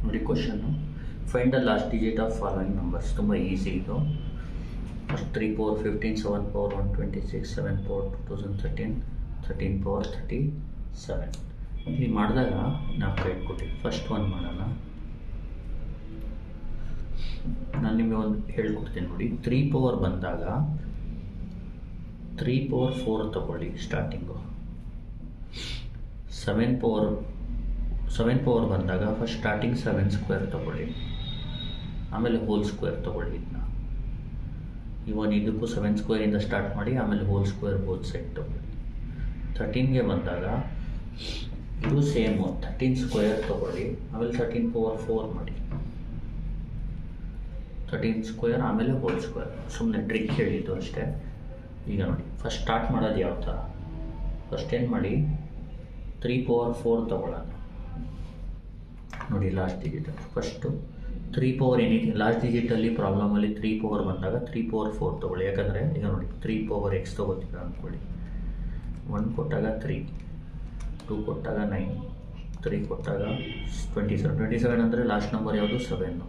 ನೋಡಿ question, find the last digit of following numbers. ತುಂಬ easy ಇದು. First 3 power 15, 7 power 126, 7 power 2013, 13 power 37. ಇಲ್ಲಿ ಮಾಡಿದಾಗ ನಾವು ಕೈಟ್ ಕೊಟ್ಟಿವಿ. ಫಸ್ಟ್ ಒನ್ ಮಾಡೋಣ. ನಾನು ನಿಮಗೆ ಒಂದು ಹೇಳ್ಕೊಡ್ತೀನಿ ನೋಡಿ. 3 ಪವರ್ ಬಂದಾಗ 3 ಪವರ್ 4 ತಗೊಳ್ಳಿ ಸ್ಟಾರ್ಟಿಂಗು. 7 ಪವರ್ ಬಂದಾಗ ಫಸ್ಟ್ ಸ್ಟಾರ್ಟಿಂಗ್ 7 ಸ್ಕ್ವೇರ್ ತಗೊಳ್ಳಿ, ಆಮೇಲೆ ಹೋಲ್ ಸ್ಕ್ವೇರ್ ತಗೊಳ್ಳಿ. ಇದಕ್ಕೂ 7 ಸ್ಕ್ವೇರಿಂದ ಸ್ಟಾರ್ಟ್ ಮಾಡಿ, ಆಮೇಲೆ ಹೋಲ್ ಸ್ಕ್ವೇರ್ ಬೋತ್ ಸೈಡ್ ತಗೊಳ್ಳಿ. 13ಗೆ ಬಂದಾಗ ಇದು ಸೇಮು, 13 ಸ್ಕ್ವೇರ್ ತಗೊಳ್ಳಿ, ಆಮೇಲೆ 13 ಪವರ್ 4 ಮಾಡಿ, 13 ಸ್ಕ್ವೇರ್ ಆಮೇಲೆ ಹೋಲ್ ಸ್ಕ್ವೇರ್. ಸುಮ್ಮನೆ ಟ್ರಿಕ್ ಹೇಳಿದ್ದು ಅಷ್ಟೇ. ಈಗ ನೋಡಿ, ಫಸ್ಟ್ ಸ್ಟಾರ್ಟ್ ಮಾಡೋದು ಯಾವ ಥರ. ಫಸ್ಟ್ ಏನು ಮಾಡಿ, 3 ಪವರ್ 4 ತಗೊಳ್ಳೋಣ. ನೋಡಿ ಲಾಸ್ಟ್ ಡಿಜಿಟ್ ಫಸ್ಟು 3 ಪವರ್ ಏನಿದೆ ಲಾಸ್ಟ್ ಡಿಜಿಟಲ್ಲಿ ಪ್ರಾಬ್ಲಮಲ್ಲಿ 3 ಪವರ್ ಬಂದಾಗ 3 ಪವರ್ 4 ತೊಗೊಳ್ಳಿ. ಯಾಕಂದರೆ ಈಗ ನೋಡಿ 3 ಪವರ್ ಎಕ್ಸ್ ತೊಗೋತೀರ ಅಂದ್ಕೊಳ್ಳಿ. 1 ಕೊಟ್ಟಾಗ 3, 2 ಕೊಟ್ಟಾಗ 9, 3 ಕೊಟ್ಟಾಗ 27. 27 ಅಂದರೆ ಲಾಸ್ಟ್ ನಂಬರ್ ಯಾವುದು? 7.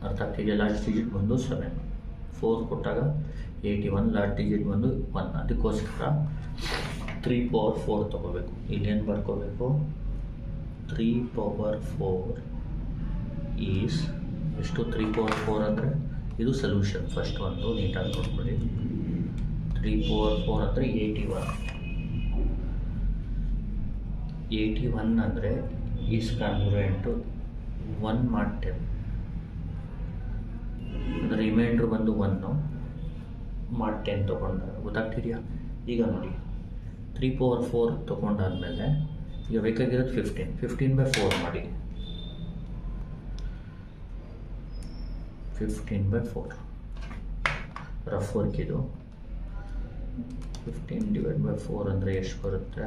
ಅರ್ಥ ಆಗ್ತಿದೆ? ಲಾಸ್ಟ್ ಡಿಜಿಟ್ ಬಂದು 7. 4 ಕೊಟ್ಟಾಗ 81, ಲಾಸ್ಟ್ ಡಿಜಿಟ್ ಬಂದು 1. ಅದಕ್ಕೋಸ್ಕರ 3 ಪವರ್ 4 ತೊಗೋಬೇಕು. ಇಲ್ಲೇನು ಬರ್ಕೋಬೇಕು? 3 ಪವರ್ 4 ಈಸ್ ಎಷ್ಟು? 3 ಪವರ್ 4 ಅಂದರೆ ಇದು ಸೊಲ್ಯೂಷನ್. ಫಸ್ಟ್ ಒಂದು ನೀಟಾಗಿ ನೋಡ್ಕೊಳ್ಳಿ. 3 ಪವರ್ 4 ಅಂದರೆ 81. 81 ಅಂದರೆ ಈಸ್ ಕಾಂಗ್ರುಯೆಂಟು 1 ಮಾಡಿ 10. ಅಂದರೆ ರಿಮೈಂಡ್ರ್ ಬಂದು 1 ಮಾಡಿ 10 ತೊಗೊಂಡಾಗ. ಗೊತ್ತಾಗ್ತಿದೆಯಾ? ಈಗ ನೋಡಿ 3 ಪವರ್ 4 ತೊಗೊಂಡಾದ್ಮೇಲೆ ಈಗ ಬೇಕಾಗಿರೋದು 15. 15/4 ಮಾಡಿ. 15/4 ರಫ್ ವರ್ಕ್ ಇದು. 15/4 ಅಂದರೆ ಎಷ್ಟು ಬರುತ್ತೆ?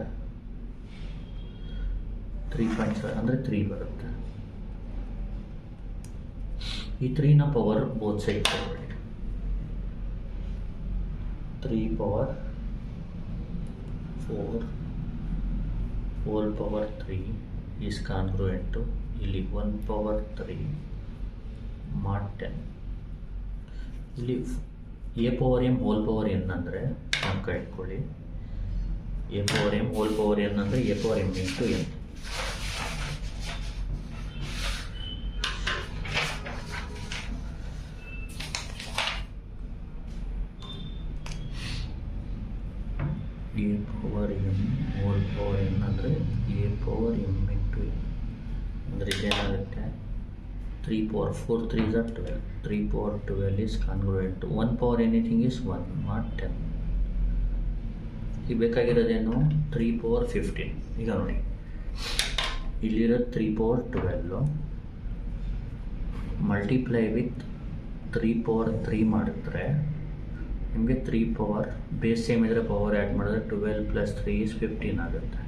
3.7 ಅಂದರೆ 3 ಬರುತ್ತೆ. ಈ 3ನ ಪವರ್ ಬೋತ್ ಸೈಡ್ ತಗೊಳ್ಳಿ. 3 power 4 whole power 3 is congruent ಇಲ್ಲಿ 1 ಪವರ್ 3 ಮಾಡಿ 10. ಇಲ್ಲಿ A power M whole power N ಅಂದರೆ ನಮ್ಮ ಇಟ್ಕೊಳ್ಳಿ. A power M whole power N ಅಂದರೆ A power M into N. A power M whole power N ಅಂದರೆ A power M into N. ಅಂದರೆ ಇದೇನಾಗುತ್ತೆ? 3 power 4 3 is 12. 3 power 12 is congruent to 1 power anything is 1 not 10. ಈಗ ಬೇಕಾಗಿರೋದೇನು? 3 power 15. ಈಗ ನೋಡಿ ಇಲ್ಲಿರೋದು 3 power 12 multiply with 3 power 3 ಮಾಡಿದ್ರೆ ನಿಮಗೆ 3 power base same ಇದ್ದರೆ ಪವರ್ ಆ್ಯಡ್ ಮಾಡಿದ್ರೆ 12 + 3 is 15 ಆಗುತ್ತೆ.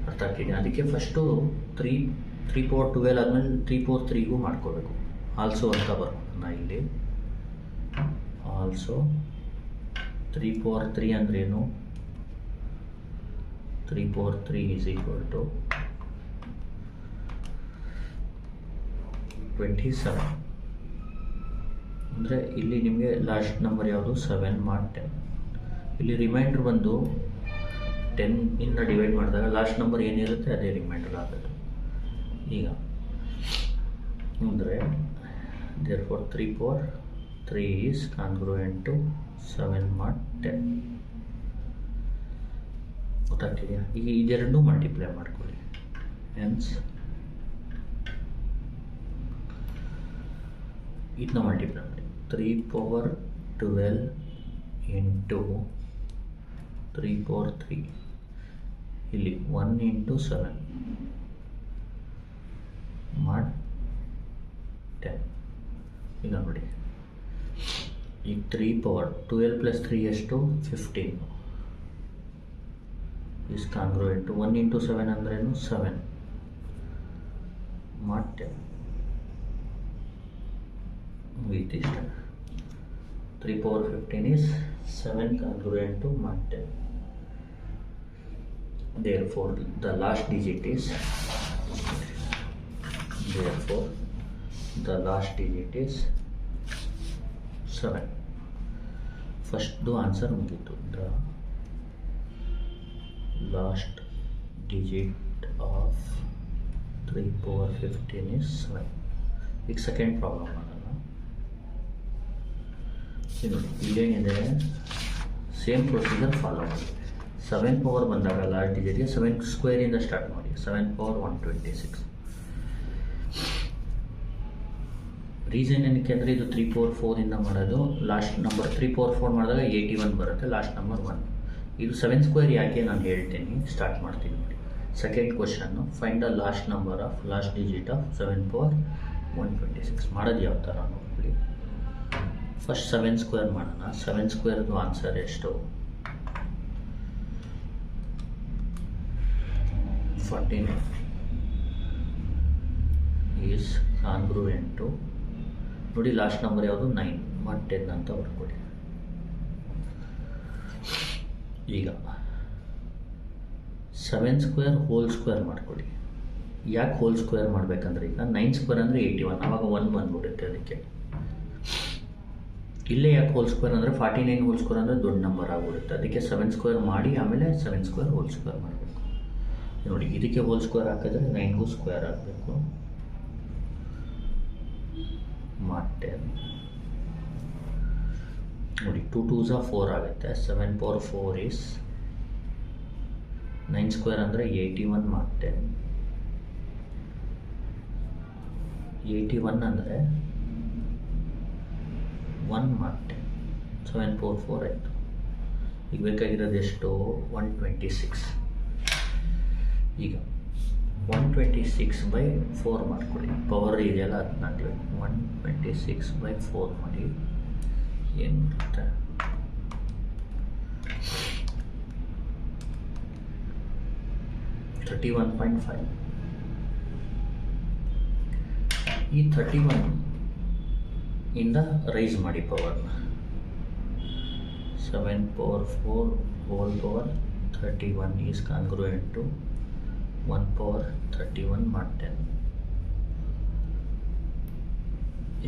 ಅರ್ಥ ಆಗ್ತಿದೆ? ಅದಕ್ಕೆ ಫಸ್ಟು 3 ಪವರ್ 12 ಆದಮೇಲೆ 3 ಪವರ್ 3ಗೂ ಮಾಡ್ಕೋಬೇಕು. ಆಲ್ಸೋ ಅಂತ ಬರೋಣ ಇಲ್ಲಿ. ಆಲ್ಸೋ 3 ಪವರ್ 3 ಅಂದ್ರೇನು? 3 ಪವರ್ 3 ಈಸ್ ಈಕ್ವಲ್ ಟು 27. ಅಂದರೆ ಇಲ್ಲಿ ನಿಮಗೆ ಲಾಸ್ಟ್ ನಂಬರ್ ಯಾವುದು? 7 ಮಾಡಿ 10. ಇಲ್ಲಿ ರಿಮೈಂಡ್ರ್ ಬಂದು 10 ಇಂದ ಡಿವೈಡ್ ಮಾಡಿದಾಗ ಲಾಸ್ಟ್ ನಂಬರ್ ಏನಿರುತ್ತೆ ಅದೇ ರಿಮೈಂಡರ್ ಆಗೋದು. ಈಗ ಅಂದರೆ therefore 3 power 3 is congruent to 7 ಮಾಡಿ 10. ಗೊತ್ತಾಗ್ತಿದೆಯಾ? ಈಗ ಇದೆರಡನ್ನೂ ಮಲ್ಟಿಪ್ಲೈ ಮಾಡ್ಕೊಳ್ಳಿ. ಹೆನ್ಸ್ ಇದನ್ನ ಮಲ್ಟಿಪ್ಲೈ ಮಾಡಿ. 3 ಪವರ್ 12 ಇಂಟು 3 ಪವರ್ 3 ಇಲ್ಲಿ 1 ಇಂಟು 7 ಮಾಡಿ 10. ಈಗ ನೋಡಿ ಈಗ 3 ಪವರ್ 12 + 3 ಎಷ್ಟು? 15 ಈಸ್ ಕಾಂಗ್ರುಯೆಂಟ್ 1 ಇಂಟು 7 ಅಂದ್ರೇನು? 7 ಮಾಡಿ 10. ಮುಗೀತಿಷ್ಟ. 3 power 15 is 7 congruent to mod 10. Therefore, the last digit is therefore the last digit is 7. ಫಸ್ಟ್ದು answer ಮುಗೀತು. The last digit of 3 power 15 is 7. ಈಗ ಸೆಕೆಂಡ್ ಪ್ರಾಬ್ಲಮ್ ಮಾಡೋಣ. ನೋಡಿ ಇಲ್ಲೇನಿದೆ, ಸೇಮ್ ಪ್ರೊಸೀಜರ್ ಫಾಲೋ ಮಾಡಿ. 7 ಪವರ್ ಬಂದಾಗ last ಡಿಜಿಟ್ಗೆ 7 ಸ್ಕ್ವೇರಿಂದ start ಮಾಡಿ. 7 power 126. Reason ಏನಕ್ಕೆ ಅಂದರೆ ಇದು 3 power 4 ಮಾಡೋದು. ಲಾಸ್ಟ್ ನಂಬರ್ 3 power 4 ಮಾಡಿದಾಗ 81 ಬರುತ್ತೆ, ಲಾಸ್ಟ್ ನಂಬರ್ 1. ಇದು 7 ಸ್ಕ್ವೇರ್ ಯಾಕೆ ನಾನು ಹೇಳ್ತೀನಿ, ಸ್ಟಾರ್ಟ್ ಮಾಡ್ತೀನಿ ನೋಡಿ. Second question, find the last number of last digit of 7 power 126. ಮಾಡೋದು ಯಾವ ಥರ ನೋಡ್ಕೊಳ್ಳಿ. ಫಸ್ಟ್ 7 ಸ್ಕ್ವೇರ್ ಮಾಡೋಣ. 7 ಸ್ಕ್ವೇರ್ದು ಆನ್ಸರ್ ಎಷ್ಟು? 49 ಈಸ್ ಕಾನ್ಗ್ರುಯೆಂಟ್ ಟು, ನೋಡಿ ಲಾಸ್ಟ್ ನಂಬರ್ ಯಾವುದು 9 ಮತ್ತು 10 ಅಂತ ಬರ್ಕೊಳ್ಳಿ. ಈಗ 7 ಸ್ಕ್ವೇರ್ ಹೋಲ್ ಸ್ಕ್ವೇರ್ ಮಾಡ್ಕೊಳ್ಳಿ. ಯಾಕೆ ಹೋಲ್ ಸ್ಕ್ವೇರ್ ಮಾಡಬೇಕಂದ್ರೆ, ಈಗ 9 ಸ್ಕ್ವೇರ್ ಅಂದರೆ 81, ಆವಾಗ 1 ಬಂದ್ಬಿಡುತ್ತೆ. ಅದಕ್ಕೆ ಇಲ್ಲೇ ಯಾಕೆ ಹೋಲ್ ಸ್ಕ್ವೇರ್ ಅಂದರೆ 49 ಹೋಲ್ ಸ್ಕ್ವೇರ್ ಅಂದರೆ ದೊಡ್ಡ ನಂಬರ್ ಆಗಿಬಿಡುತ್ತೆ. ಅದಕ್ಕೆ 7 ಸ್ಕ್ವೇರ್ ಮಾಡಿ ಆಮೇಲೆ 7 ಸ್ಕ್ವೇರ್ ಹೋಲ್ ಸ್ಕ್ವೇರ್ ಮಾಡಬೇಕು. ನೋಡಿ ಇದಕ್ಕೆ ಹೋಲ್ ಸ್ಕ್ವೇರ್ ಹಾಕಿದ್ರೆ 9ಗೂ ಸ್ಕ್ವೇರ್ ಆಗಬೇಕು. ಮತ್ತೆ ನೋಡಿ 2 2s 4 ಆಗುತ್ತೆ. 7 power 4 ಈಸ್ 9 ಸ್ಕ್ವೇರ್ ಅಂದರೆ 81 ಮತ್ತೆ 81 ಅಂದರೆ 1 ಮತ್ತೆ 7 power 4 ಆಯಿತು. ಈಗ ಬೇಕಾಗಿರೋದು ಎಷ್ಟು? 126. ಈಗ 126/4 ಮಾಡ್ಕೊಳ್ಳಿ. ಪವರ್ ಇದೆಯಲ್ಲ ಅದನ್ನಾಗಲಿ 126/4 ಮಾಡಿ. ಏನು ಬರುತ್ತೆ? 31.5. ಈ 31 ಇಂದ ರೈಸ್ ಮಾಡಿ ಪವರ್ನ. 7 power 4 whole power 31 is congruent to 1 power 31 ಮಾಡಿ 10.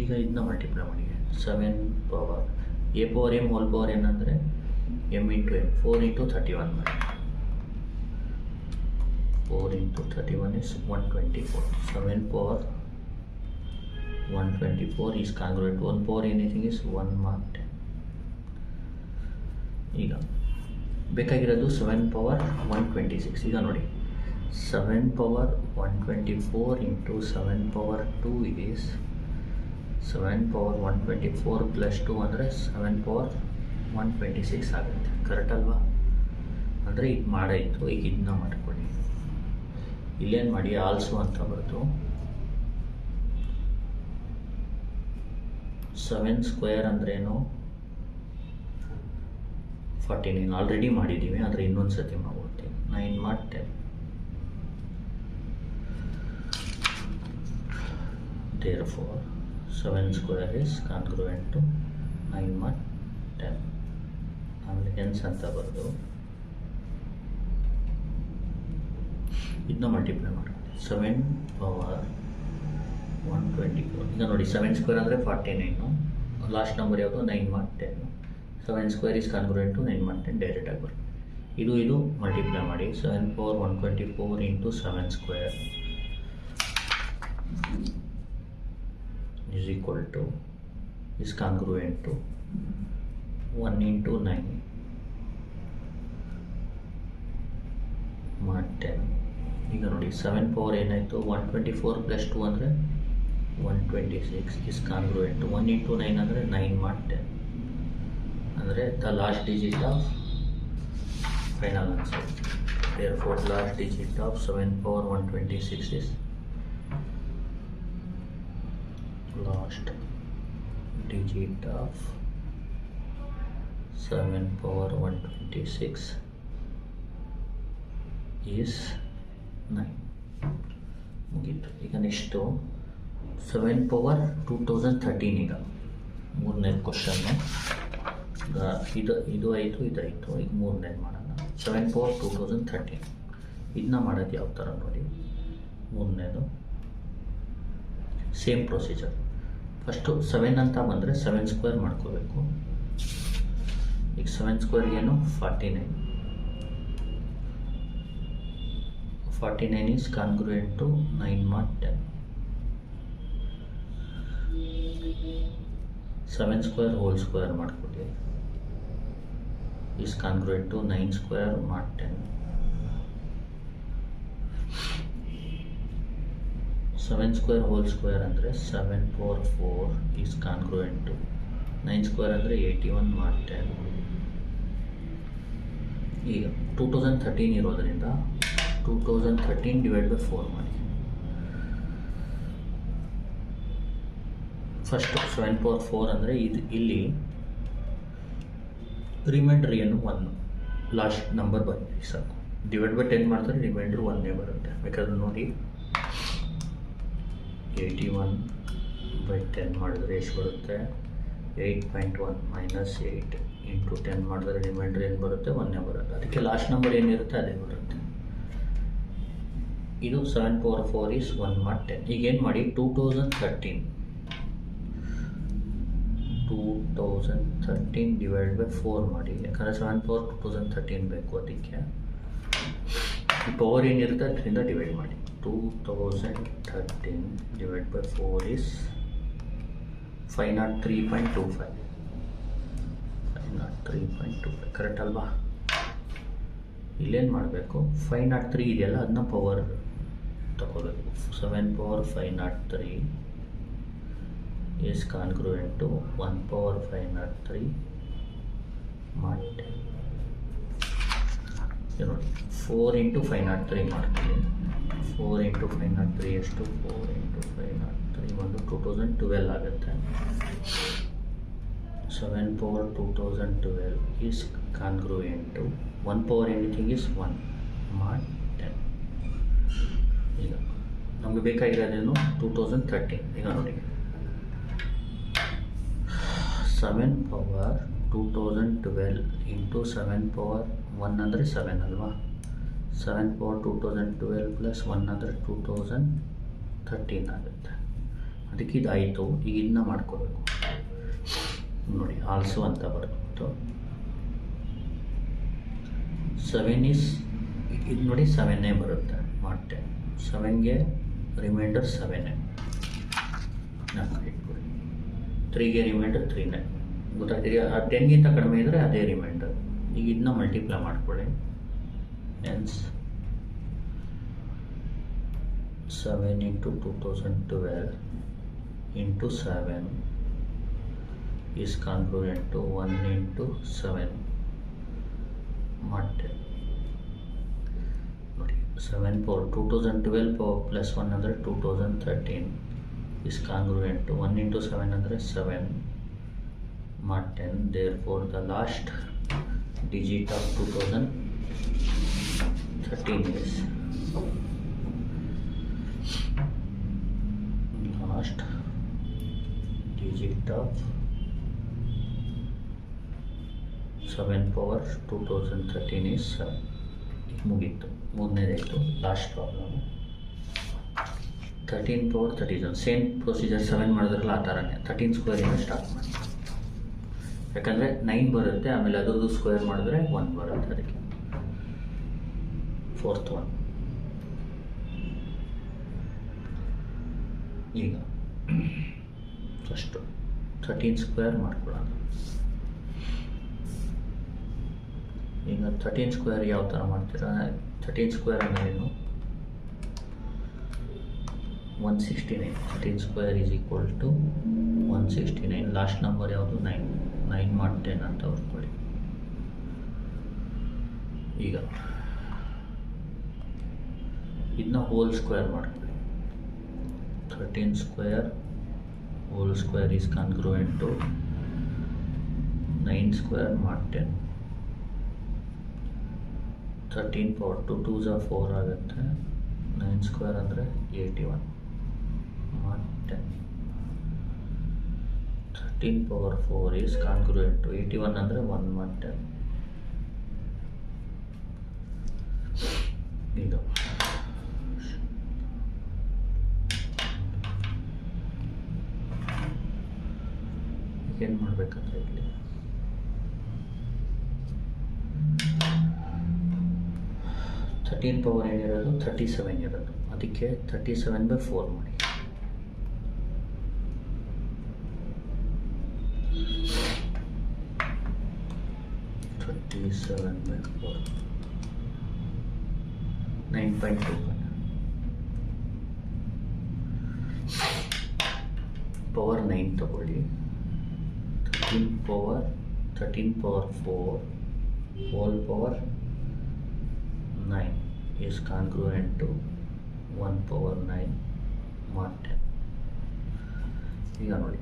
ಈಗ ಇದನ್ನ ಮಲ್ಟಿಪ್ಲೈ ಮಾಡಿ. 7 power a power m whole power ಏನಂದರೆ m ಇಂಟು m. 4 ಇಂಟು 31 ಮಾಡಿ. 4 into 31 is 124. 7 power 124 is congruent to 1 power anything is 1 mark 10. ಈಗ ಬೇಕಾಗಿರೋದು 7 power 126. ಈಗ ನೋಡಿ 7 power 124 into 7 power 2 is 7 power 124 plus 2 ಅಂದರೆ 7 power 126 ಆಗುತ್ತೆ. ಕರೆಕ್ಟ್ ಅಲ್ವಾ? ಅಂದರೆ ಇದು ಮಾಡಾಯಿತು. ಈಗ ಇದನ್ನ ಮಾಡ್ಕೊಳ್ಳಿ. ಇಲ್ಲೇನು ಮಾಡಿ, ಆಲ್ಸೋ ಅಂತ ಬರೆದು 7 ಸ್ಕ್ವೇರ್ ಅಂದ್ರೇನು 49 ಆಲ್ರೆಡಿ ಮಾಡಿದ್ದೀವಿ, ಆದರೆ ಇನ್ನೊಂದು ಸತಿ ಮಾಡ್ಬಿಡ್ತೀನಿ. 9 ಮಾಡಿ 10. therefore 7 square is congruent to 9 ಮಾಡಿ 10. ಆಮೇಲೆ ಹೆನ್ಸ್ ಅಂತ ಬರೆದು ಇದನ್ನ ಮಲ್ಟಿಪ್ಲೈ ಮಾಡಿ. 7 ಪವರ್ 124. ಈಗ ನೋಡಿ 7 ಸ್ಕ್ವೇರ್ ಅಂದರೆ 49. ಲಾಸ್ಟ್ ನಂಬರ್ ಯಾವುದು? 9 ಮಾಡಿ 10. 7 ಸ್ಕ್ವೇರ್ ಈಸ್ ಕಾನ್ಗ್ರುಯೆಂಟ್ ಟು 9 ಮಾಡಿ 10 ಡೈರೆಕ್ಟಾಗಿ ಬರುತ್ತೆ. ಇದು ಮಲ್ಟಿಪ್ಲೈ ಮಾಡಿ. 7 power 124 into 7 square is equal to is congruent to 1 into 9 ಮಾಡಿ 10. ಈಗ ನೋಡಿ 7 ಪವರ್ ಏನಾಯಿತು? 124 ಪ್ಲಸ್ 2 ಅಂದರೆ 126 is congruent to 1 into 9 ಅಂದರೆ 9 ಮಾಡಿ 10. ಅಂದರೆ the last digit of final answer. therefore last digit of 7 power 126 is last digit of 7 power 126 is 9. ಮುಗೀತು. ಈಗ ನೆಕ್ಸ್ಟು 7 ಪವರ್ 2013. ಈಗ ಮೂರನೇ ಕ್ವಶನ್ನು. ಇದು ಆಯಿತು, ಇದಾಯಿತು. ಈಗ ಮೂರನೇದು ಮಾಡೋಣ. 7 ಪವರ್ 2013 ಇದನ್ನ ಮಾಡೋದು ಯಾವ ಥರ ನೋಡಿ. ಮೂರನೇದು ಸೇಮ್ ಪ್ರೊಸೀಜರ್. ಫಸ್ಟು 7 ಅಂತ ಬಂದರೆ 7 ಸ್ಕ್ವೇರ್ ಮಾಡ್ಕೋಬೇಕು. ಈಗ 7 ಸ್ಕ್ವೇರ್ ಏನು 49. 49 is congruent to 9 mod 10. 7 square whole square ಮಾಡ್ಕೊಳ್ಳಿ is congruent to 9 square mod 10. 7 square whole square ಅಂದರೆ 7 power 4 is congruent to 9 square ಅಂದರೆ 81 mod 10. ಈಗ 2013 ಇರೋದರಿಂದ 2013 ಡಿವೈಡ್ ಬೈ 4 ಮಾಡಿ. ಫಸ್ಟ್ 7 power 4 ಅಂದರೆ ಇಲ್ಲಿ ರಿಮೈಂಡರ್ ಏನು 1 ಲಾಸ್ಟ್ ನಂಬರ್ ಬಂದಿದೆ ಸಾಕು. ಡಿವೈಡ್ ಬೈ 10 ಮಾಡಿದ್ರೆ ರಿಮೈಂಡರ್ 1 ಬರುತ್ತೆ. ಬೇಕಾದ್ರೆ ನೋಡಿ 81 ಬೈ 10 ಮಾಡಿದ್ರೆ ಎಷ್ಟು ಬರುತ್ತೆ 8.1 ಮೈನಸ್ 8 ಇಂಟು 10 ಮಾಡಿದ್ರೆ ರಿಮೈಂಡರ್ ಏನು ಬರುತ್ತೆ 1 ಬರುತ್ತೆ. ಅದಕ್ಕೆ ಲಾಸ್ಟ್ ನಂಬರ್ ಏನಿರುತ್ತೆ ಅದೇ ಬರುತ್ತೆ. ಇದು 7 power 4 ಈಸ್ 1 mod 10. ಈಗೇನು ಮಾಡಿ 2013 ಡಿವೈಡ್ ಬೈ 4 ಮಾಡಿ. ಯಾಕಂದರೆ 7 power 2013 ಬೇಕು. ಅದಕ್ಕೆ ಈ ಪವರ್ ಏನಿರುತ್ತೆ ಅದರಿಂದ ಡಿವೈಡ್ ಮಾಡಿ. 2013 ಡಿವೈಡ್ ಬೈ 4 ಈಸ್ 503.25. 503.25 ಕರೆಕ್ಟ್ ಅಲ್ವಾ? ಇಲ್ಲೇನು ಮಾಡಬೇಕು 503 ಇದೆಯಲ್ಲ ಅದನ್ನ ಪವರ್ ತಗೋಬೇಕು. 7 power 503 is congruent to 1 power 503 mod 10. ನೋಡಿ 4 ಇಂಟು 503 ಮಾಡ್ತೀವಿ. 4 ಇಂಟು 503 ಎಷ್ಟು 4 ಇಂಟು 503 ಒಂದು 2012 ಆಗುತ್ತೆ. 7 power 2012 is congruent to 1 power anything is 1 mod 10. ಈಗ ನಮಗೆ ಬೇಕಾಗಿರೋದೇನು 2013. ಈಗ ನೋಡಿ 7 power 2012 ಇಂಟು 7 power 1 ಅಂದರೆ 7 ಅಲ್ವಾ? 7 power 2012 ಪ್ಲಸ್ 1 ಅಂದರೆ 2013 ಆಗುತ್ತೆ. ಅದಕ್ಕೆ ಇದಾಯಿತು. ಈಗ ಇದನ್ನ ಮಾಡ್ಕೋಬೇಕು. ನೋಡಿ ಆಲ್ಸೋ ಅಂತ ಬರ್ಬೋದು. 7 ಈಸ್ ಇದು ನೋಡಿ 7 ಬರುತ್ತೆ mod 10. 7ಗೆ ರಿಮೈಂಡರ್ 7 ಇಟ್ಕೊಡಿ. 3ಗೆ ರಿಮೈಂಡರ್ 3 ಗೊತ್ತಾಗ್ತಿದೆಯಾ? 10ಗಿಂತ ಕಡಿಮೆ ಇದ್ದರೆ ಅದೇ ರಿಮೈಂಡರ್. ಈಗ ಇದನ್ನ ಮಲ್ಟಿಪ್ಲೈ ಮಾಡ್ಕೊಳ್ಳಿ. Hence 7 into 2012 into 7 is congruent to 1 into 7 mod 10. ನೋಡಿ 7 power 2012 power ಪ್ಲಸ್ 1 ಅಂದರೆ 2013 ಈಸ್ ಕಾನ್ಗ್ರುಯೆಂಟ್ ಟು 1 ಇಂಟು 7 ಅಂದರೆ 7 mod 10. Therefore the last digit of 2013 is last digit of 7 power 2013 is 7. ಮುಗೀತು. ಮೂರನೇದಾಯಿತು last problem. 13 power 37 same procedure 7 ಮಾಡಿದ್ರಲ್ಲ ಆ ಥರನೇ 13 ಸ್ಕ್ವೇರಿಂದ start ಮಾಡಿ. ಯಾಕಂದರೆ 9 ಬರುತ್ತೆ, ಆಮೇಲೆ ಅದರದ್ದು ಸ್ಕ್ವೇರ್ ಮಾಡಿದ್ರೆ 1 ಬರುತ್ತೆ. ಅದಕ್ಕೆ 4th one. ಈಗ ಫಸ್ಟು 13 ಸ್ಕ್ವೇರ್ ಮಾಡ್ಕೊಳ್ಳೋಣ. ಈಗ 13 ಸ್ಕ್ವೇರ್ ಯಾವ ಥರ ಮಾಡ್ತೀರಾ? 13 ಸ್ಕ್ವೇರ್ ಅಂದ್ರೇನು 169. 13 square is equal to 169. Last number ಯಾವುದು 9 mod 10 ಅಂತ ಬರ್ಕೊಳ್ಳಿ. ಈಗ ಇದನ್ನ ಹೋಲ್ ಸ್ಕ್ವೇರ್ ಮಾಡ್ಕೊಳ್ಳಿ. 13 square whole square is congruent to 9 square mod 10. 13 power 2 2s 4 ಆಗುತ್ತೆ. 9 ಸ್ಕ್ವೇರ್ ಅಂದರೆ 81 mod 10. 13 power 4 is congruent to 81 ಅಂದರೆ 1 mod 10. ಈಗ ಏನು ಮಾಡಬೇಕಂದ್ರೆ ಇಲ್ಲಿ 13 ಪವರ್ ಏನಿರೋದು 37 ಇರೋದು, ಅದಕ್ಕೆ 37/4 ಮಾಡಿ. ಪವರ್ 9 ತಗೊಳ್ಳಿ. 13 power 4 whole power 9 is congruent to 1 power 9 mod 10. ಈಗ ನೋಡಿ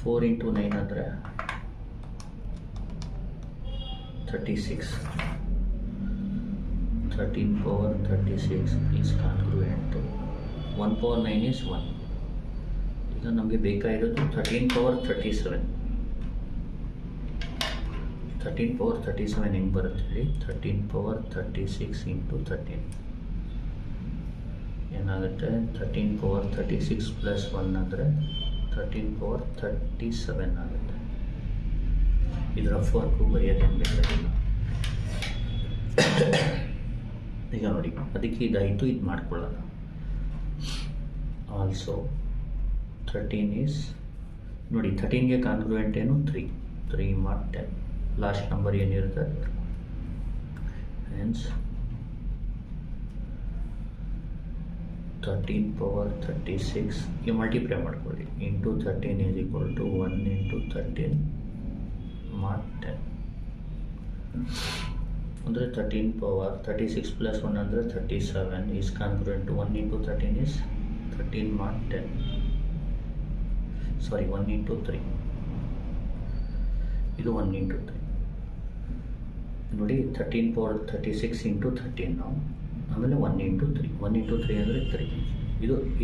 4 into 9 ಅಂದರೆ 36. 13 power 36 is congruent to 1 power 9 is 1. ಈಗ ನಮಗೆ ಬೇಕಾಗಿರೋದು 13 ಪವರ್ 37. 13 ಪವರ್ 37 ಹೆಂಗೆ ಬರುತ್ತೆ ಹೇಳಿ? 13 ಪವರ್ 36 into 13 ಏನಾಗುತ್ತೆ? 13 ಪವರ್ 36 ಪ್ಲಸ್ 1 ಅಂದರೆ 13 ಪವರ್ 37 ಆಗುತ್ತೆ. ಇದು ರಫ್ ವರ್ಕು ಬರೆಯೋದೇನು ಬೇಕಾಗಿಲ್ಲ. ಈಗ ನೋಡಿ, ಅದಕ್ಕೆ ಇದಾಯಿತು, ಇದು ಮಾಡ್ಕೊಳ್ಳೋಣ. ಆಲ್ಸೋ 13 ಈಸ್ ನೋಡಿ, 13ಗೆ ಕಾನ್ಗ್ರುಯೆಂಟ್ ಏನು? 3 mod 10. ಲಾಸ್ಟ್ ನಂಬರ್ ಏನಿರುತ್ತೆ? ಹೆನ್ಸ್ 13 ಪವರ್ 36 ಈ ಮಲ್ಟಿಪ್ಲೈ ಮಾಡ್ಕೊಳ್ಳಿ. Into 13 is equal to 1 into 13 mod 10 ಅಂದರೆ 13 ಪವರ್ 36 ಪ್ಲಸ್ 1 ಅಂದರೆ 37 is congruent to 1 into 13 is 13 mod 10. Sorry 1 into 3, ಇದು 1 into 3 ನೋಡಿ. 13 ಪವರ್ 36 into 13 ನಾವು, ಆಮೇಲೆ 1 into 3. 1 into 3 ಅಂದರೆ 3.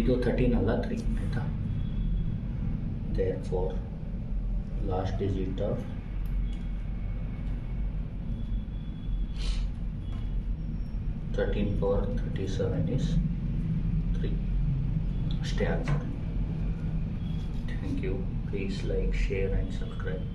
ಇದು 13 ಅಲ್ಲ, 3 ಆಯಿತಾ? therefore last digit of 13 power 37 is 3. ಅಷ್ಟೇ answer. Thank you. Please like, share and subscribe.